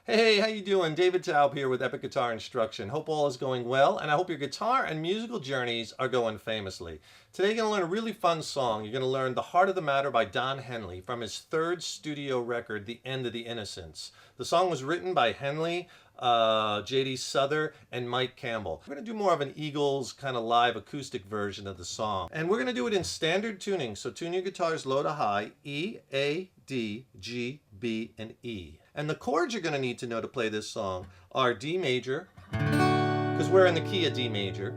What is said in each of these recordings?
Hey, how you doing? David Taub here with Epic Guitar Instruction. Hope all is going well, and I hope your guitar and musical journeys are going famously. Today you're going to learn a really fun song. You're going to learn The Heart of the Matter by Don Henley from his third studio record, The End of the Innocents. The song was written by Henley, J.D. Souther, and Mike Campbell. We're going to do more of an Eagles kind of live acoustic version of the song. And we're going to do it in standard tuning, so tune your guitars low to high, E, A, D, G, B, and E. And the chords you're going to need to know to play this song are D major, because we're in the key of D major.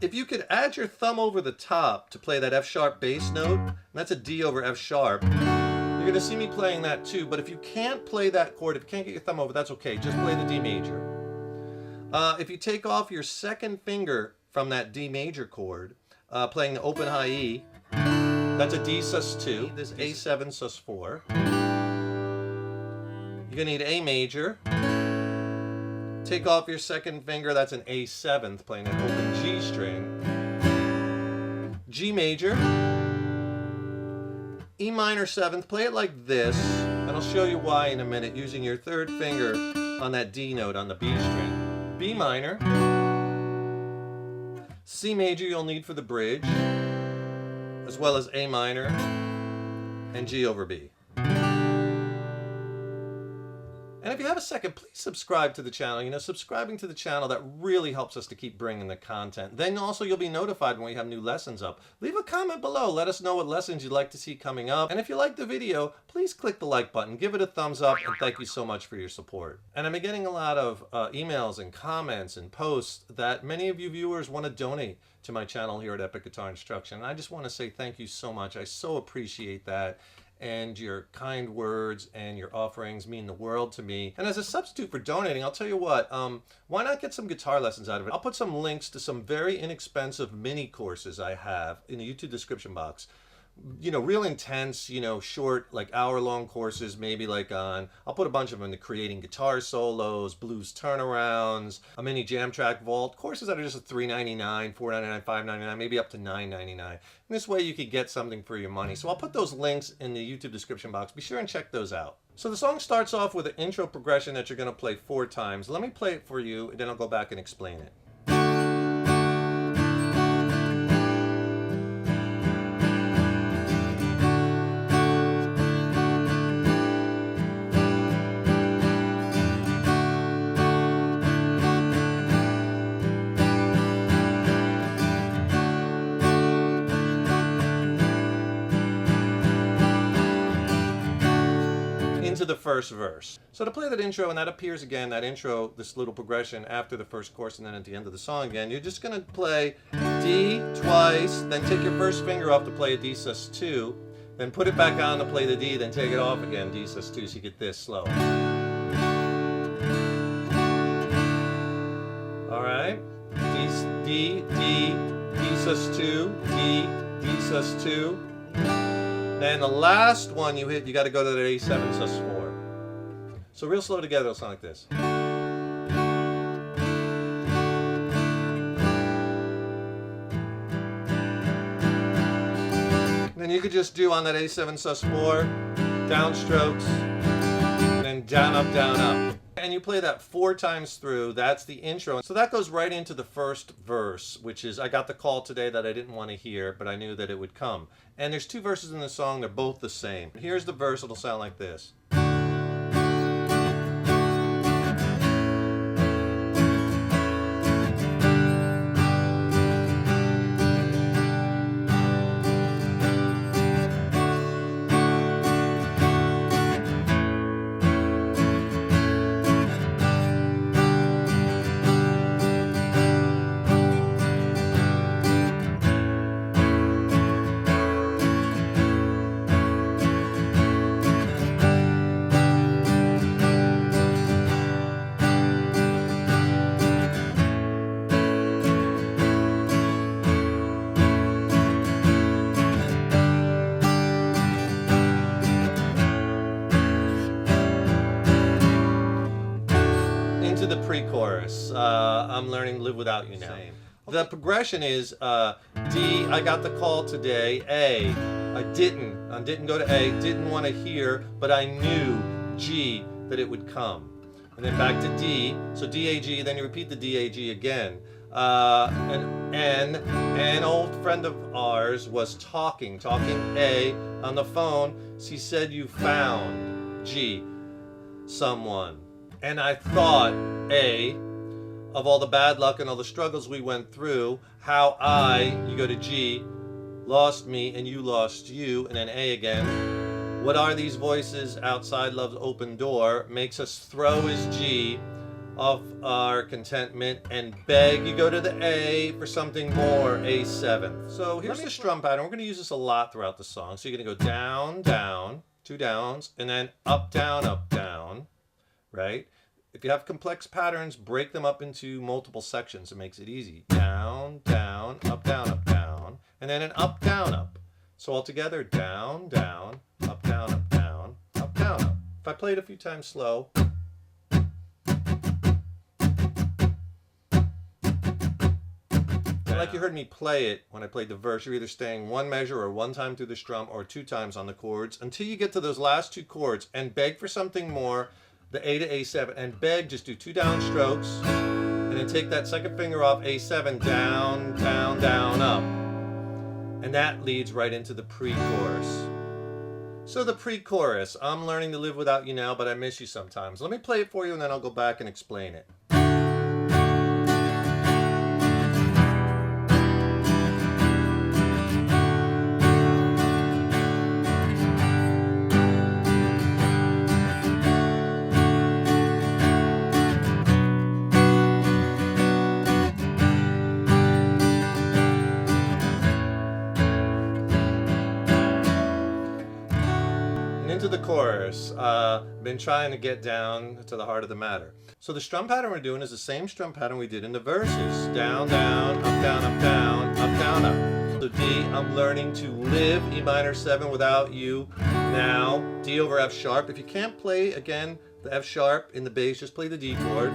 If you could add your thumb over the top to play that F sharp bass note, and that's a D over F sharp, you're going to see me playing that too. But if you can't play that chord, if you can't get your thumb over, that's okay. Just play the D major. If you take off your second finger from that D major chord, playing the open high E, that's a D sus2, this A7 sus4. You're going to need A major. Take off your second finger, that's an A7th, playing an open G string. G major. E minor 7th, play it like this, and I'll show you why in a minute, using your third finger on that D note on the B string. B minor. C major you'll need for the bridge, as well as A minor and G over B. And if you have a second, please subscribe to the channel. You know, subscribing to the channel, that really helps us to keep bringing the content. Then also you'll be notified when we have new lessons up. Leave a comment below. Let us know what lessons you'd like to see coming up. And if you like the video, please click the like button, give it a thumbs up, and thank you so much for your support. And I've been getting a lot of emails and comments and posts that many of you viewers want to donate to my channel here at Epic Guitar Instruction. And I just want to say thank you so much. I so appreciate that. And your kind words and your offerings mean the world to me. And as a substitute for donating, I'll tell you what, why not get some guitar lessons out of it? I'll put some links to some very inexpensive mini courses I have in the YouTube description box. You know, real intense, you know, short, like hour-long courses, maybe like on, I'll put a bunch of them into creating guitar solos, blues turnarounds, a mini jam track vault, courses that are just $3.99, $4.99, $5.99, maybe up to $9.99. And this way you could get something for your money. So I'll put those links in the YouTube description box. Be sure and check those out. So the song starts off with an intro progression that you're going to play 4 times. Let me play it for you, and then I'll go back and explain it. Into the first verse. So to play that intro, and that appears again, that intro, this little progression after the first chorus and then at the end of the song again, you're just going to play D twice, then take your first finger off to play a D sus2, then put it back on to play the D, then take it off again, D sus2, so you get this slow. Alright? D, D sus2, D sus2. Then the last one you hit, you got to go to the A7 sus4. So real slow together, it'll sound like this. And then you could just do on that A7 sus4, downstrokes, and then down, up, down, up. And you play that 4 times through. That's the intro. So that goes right into the first verse, which is, I got the call today that I didn't want to hear, but I knew that it would come. And there's 2 verses in the song. They're both the same. Here's the verse. It'll sound like this. The pre-chorus. I'm learning Live Without You now. The progression is D, I got the call today. A, I didn't go to A, didn't want to hear, but I knew G, that it would come. and then back to D. So D, A, G, then you repeat the D, A, G again. An old friend of ours was talking A on the phone. She said you found G, someone. And I thought A, of all the bad luck and all the struggles we went through, how you go to G, lost me and you lost you, and then A again. What are these voices outside love's open door? Makes us throw his G off our contentment and beg. You go to the A for something more, A7. So here's the strum pattern. We're going to use this a lot throughout the song. So you're going to go down, down, 2 downs, and then up, down, right? If you have complex patterns, break them up into multiple sections. It makes it easy. Down, down, up, down, and then an up, up. So altogether, down, down, up, down, up, down, up, down, up. If I play it a few times slow. Like you heard me play it when I played the verse, you're either staying one measure or one time through the strum or 2 times on the chords until you get to those last 2 chords and beg for something more, the A to A7, and beg, just do 2 down strokes and then take that second finger off A7, down, down, down, up. And that leads right into the pre-chorus. So the pre-chorus, I'm learning to live without you now, but I miss you sometimes. Let me play it for you and then I'll go back and explain it. Into the chorus, been trying to get down to the heart of the matter. So the strum pattern we're doing is the same strum pattern we did in the verses. Down, down, up, down, up, down, up, down, up. So D, I'm learning to live, E minor 7 without you now, D over F sharp. If you can't play, again, the F sharp in the bass, just play the D chord.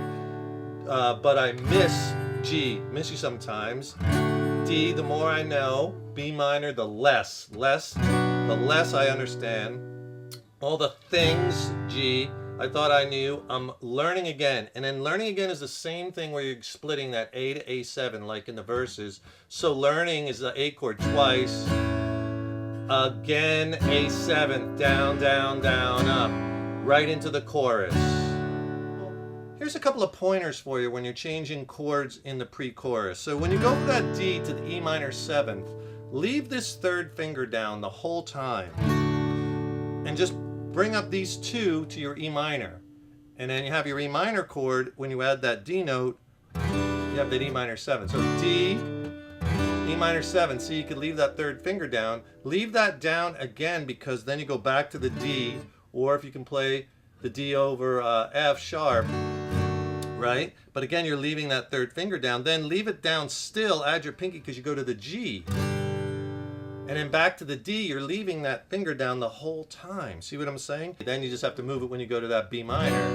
But I miss G, miss you sometimes. D, the more I know, B minor, the less I understand. All the things, G, I thought I knew, I'm learning again. And then learning again is the same thing where you're splitting that A to A7 like in the verses. So learning is the A chord twice. Again, A7, down, down, down, up, right into the chorus. Here's a couple of pointers for you when you're changing chords in the pre-chorus. So when you go from that D to the E minor 7th, leave this 3rd finger down the whole time. And just bring up these 2 to your E minor. And then you have your E minor chord. When you add that D note, you have that E minor 7. So D, E minor 7. See, you could leave that 3rd finger down. Leave that down again because then you go back to the D. Or if you can play the D over F sharp, right? But again, you're leaving that 3rd finger down. Then leave it down still. Add your pinky because you go to the G. And then back to the D, you're leaving that finger down the whole time. See what I'm saying? Then you just have to move it when you go to that B minor,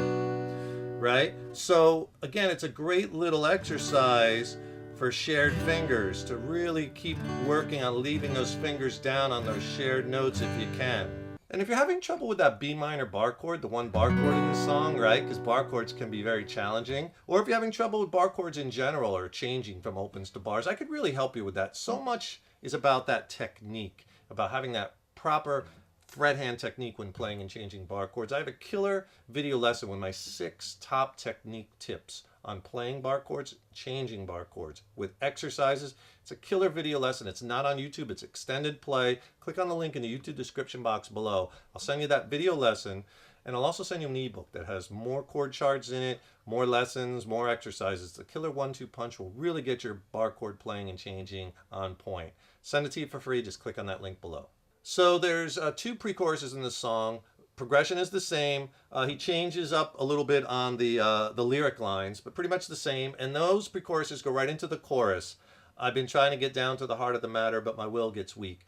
right? So again, it's a great little exercise for shared fingers to really keep working on leaving those fingers down on those shared notes if you can. And if you're having trouble with that B minor bar chord, the one bar chord in the song, right? Because bar chords can be very challenging. Or if you're having trouble with bar chords in general or changing from opens to bars, I could really help you with that. So much is about that technique, about having that proper fret hand technique when playing and changing bar chords. I have a killer video lesson with my 6 top technique tips on playing bar chords, changing bar chords with exercises. It's a killer video lesson. It's not on YouTube. It's extended play. Click on the link in the YouTube description box below. I'll send you that video lesson, and I'll also send you an ebook that has more chord charts in it, more lessons, more exercises. The killer 1-2 punch will really get your bar chord playing and changing on point. Send it to you for free. Just click on that link below. So there's 2 pre-choruses in the song. Progression is the same. He changes up a little bit on the lyric lines, but pretty much the same. And those pre-choruses go right into the chorus. I've been trying to get down to the heart of the matter, but my will gets weak.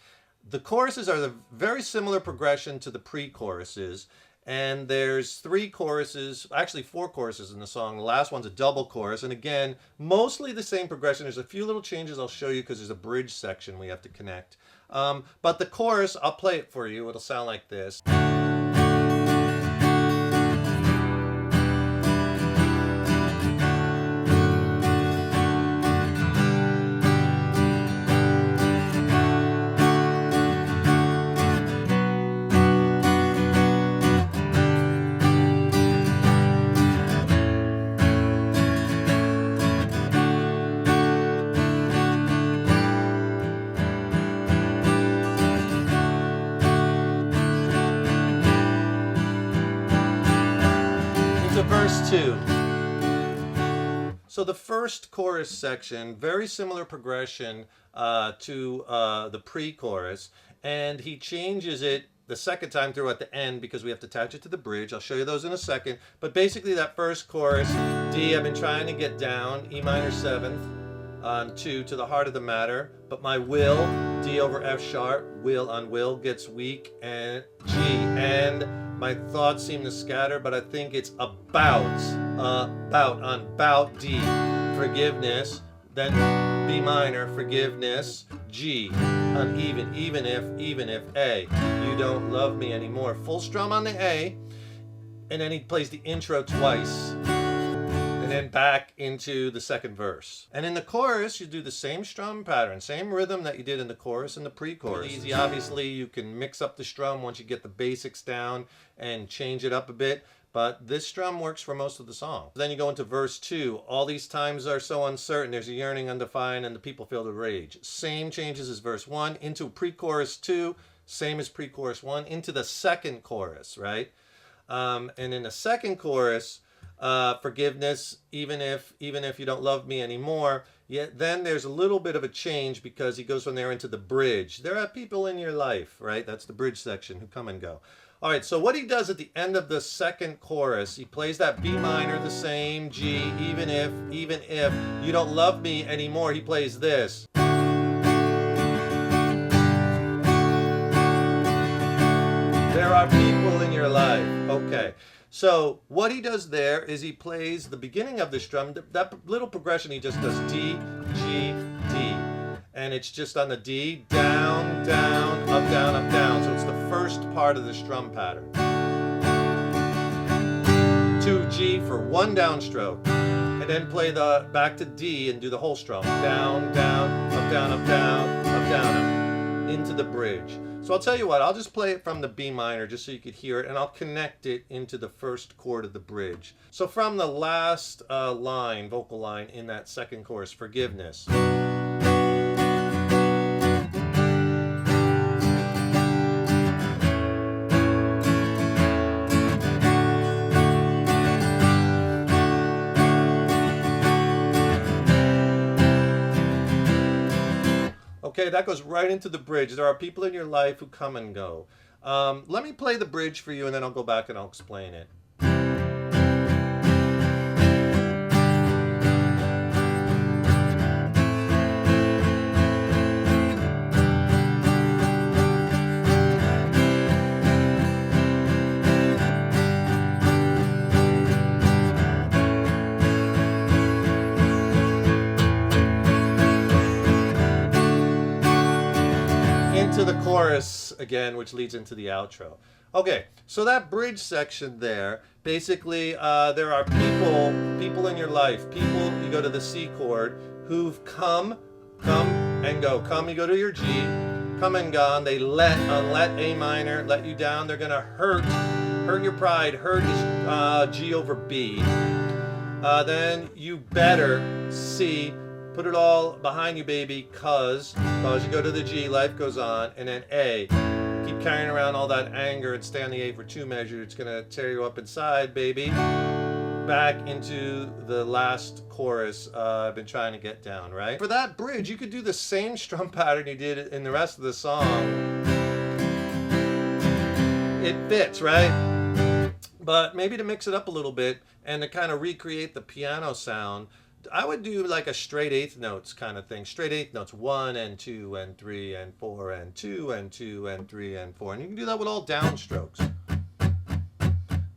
The choruses are the very similar progression to the pre-choruses. And there's 3 choruses, actually 4 choruses in the song. The last one's a double chorus. And again, mostly the same progression. There's a few little changes I'll show you because there's a bridge section we have to connect. But the chorus, I'll play it for you. It'll sound like this. into verse 2. So the first chorus section, very similar progression to the pre-chorus, and he changes it the second time through at the end because we have to attach it to the bridge. I'll show you those in a second. But basically that first chorus, D, I've been trying to get down, E minor 7th, on 2 to the heart of the matter, but my will, D over F sharp, will on will gets weak, and G, and my thoughts seem to scatter, but I think it's about D, forgiveness, then B minor, forgiveness, G, uneven, even if A, you don't love me anymore. Full strum on the A, and then he plays the intro twice, and then back into the second verse. And in the chorus, you do the same strum pattern, same rhythm that you did in the chorus and the pre-chorus. Really easy, obviously, you can mix up the strum once you get the basics down and change it up a bit. But this strum works for most of the song. Then you go into verse 2. All these times are so uncertain. There's a yearning undefined and the people feel the rage. Same changes as verse 1. Into pre-chorus 2. Same as pre-chorus 1. Into the second chorus, right? And in the second chorus, forgiveness, even if you don't love me anymore. Yet then there's a little bit of a change because he goes from there into the bridge. There are people in your life, right? That's the bridge section who come and go. All right, so what he does at the end of the second chorus, he plays that B minor the same, G, even if you don't love me anymore, he plays this. There are people in your life. Okay, so what he does there is he plays the beginning of the strum, that little progression he just does D, G, D. And it's just on the D, down, down, up, down, up, down. So it's the first part of the strum pattern. 2G for one downstroke. And then play the back to D and do the whole strum. Down, down, up, down, up, down, up, down, up, into the bridge. So I'll tell you what, I'll just play it from the B minor just so you could hear it, and I'll connect it into the first chord of the bridge. So from the last line, vocal line in that second chorus, forgiveness. Okay, that goes right into the bridge. There are people in your life who come and go. Let me play the bridge for you, and then I'll go back and I'll explain it. Into the chorus again, which leads into the outro. Okay, so that bridge section there, basically there are people in your life, people, you go to the C chord, who've come and go. Come, you go to your G, come and gone, they let A minor, let you down, they're gonna hurt your pride, hurt is G over B. Then you better C, put it all behind you, baby, cause you go to the G, life goes on, and then A, keep carrying around all that anger and stay on the A for 2 measure. It's gonna tear you up inside, baby. Back into the last chorus I've been trying to get down, right? For that bridge, you could do the same strum pattern you did in the rest of the song. It fits, right? But maybe to mix it up a little bit and to kind of recreate the piano sound, I would do like a straight eighth notes kind of thing. Straight eighth notes, 1 and 2 and 3 and 4 and 2 and 2 and 3 and 4. And you can do that with all downstrokes.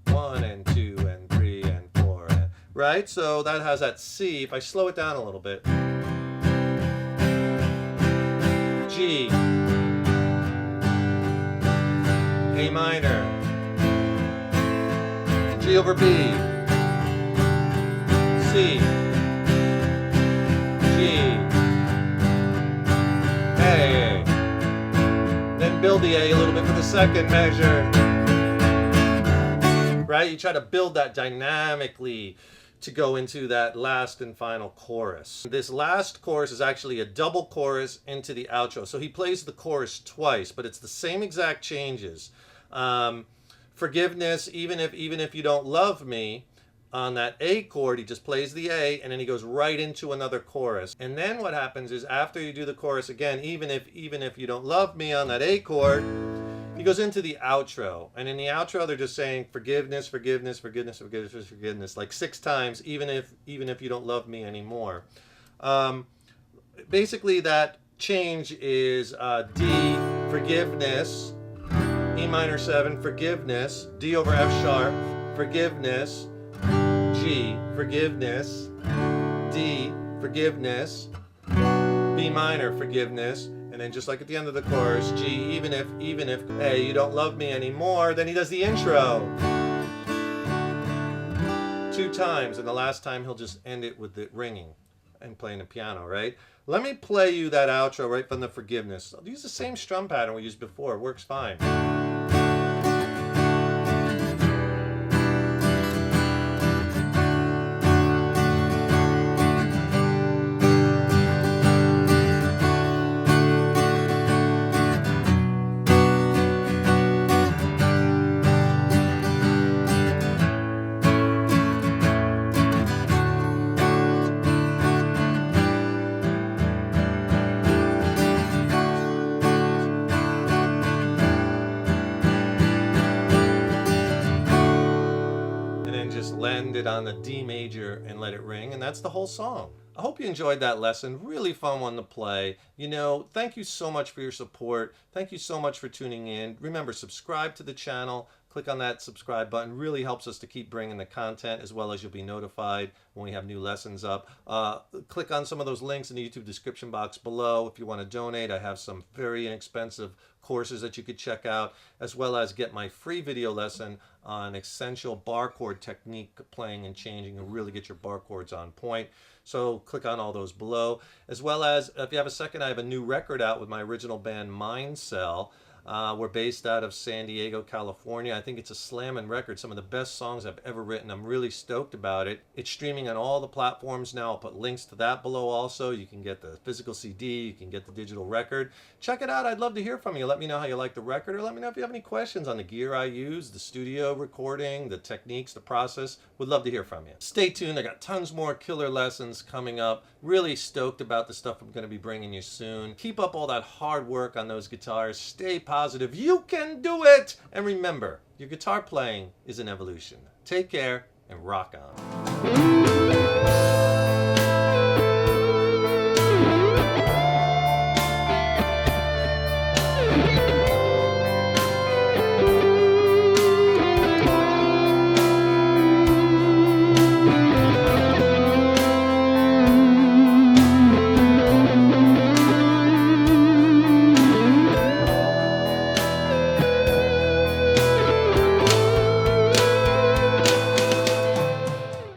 1 and 2 and 3 and 4. And, right? So that has that C. If I slow it down a little bit. G. A minor. G over B. C. A. Then build the A little bit for the second measure. Right? You try to build that dynamically to go into that last and final chorus. This last chorus is actually a double chorus into the outro. So he plays the chorus twice, but it's the same exact changes. Forgiveness, even if you don't love me, on that A chord, he just plays the A, and then he goes right into another chorus. And then what happens is after you do the chorus again, even if you don't love me on that A chord, he goes into the outro. And in the outro, they're just saying forgiveness, forgiveness, forgiveness, forgiveness, forgiveness, like 6 times, even if you don't love me anymore. Basically, that change is D, forgiveness, E minor 7, forgiveness, D over F sharp, forgiveness, G, forgiveness, D, forgiveness, B minor, forgiveness, and then just like at the end of the chorus, G, even if, hey, you don't love me anymore, then he does the intro 2 times, and the last time he'll just end it with it ringing and playing the piano, right? Let me play you that outro right from the forgiveness. I'll use the same strum pattern we used before. It works fine. Land it on the D major and let it ring, and that's the whole song. I hope you enjoyed that lesson. Really fun one to play. You know, thank you so much for your support. Thank you so much for tuning in. Remember, subscribe to the channel. Click on that subscribe button. Really helps us to keep bringing the content, as well as you'll be notified when we have new lessons up. Click on some of those links in the YouTube description box below. If you want to donate, I have some very inexpensive courses that you could check out, as well as get my free video lesson on essential bar chord technique, playing and changing, and really get your bar chords on point. So click on all those below, as well as if you have a second, I have a new record out with my original band Mind Cell. We're based out of San Diego, California. I think it's a slammin' record, some of the best songs I've ever written. I'm really stoked about it. It's streaming on all the platforms now. I'll put links to that below also. You can get the physical CD, you can get the digital record. Check it out. I'd love to hear from you. Let me know how you like the record, or let me know if you have any questions on the gear I use, the studio recording, the techniques, the process. Would love to hear from you. Stay tuned. I got tons more killer lessons coming up. Really stoked about the stuff I'm going to be bringing you soon. Keep up all that hard work on those guitars. Stay positive. You can do it! And remember, your guitar playing is an evolution. Take care and rock on.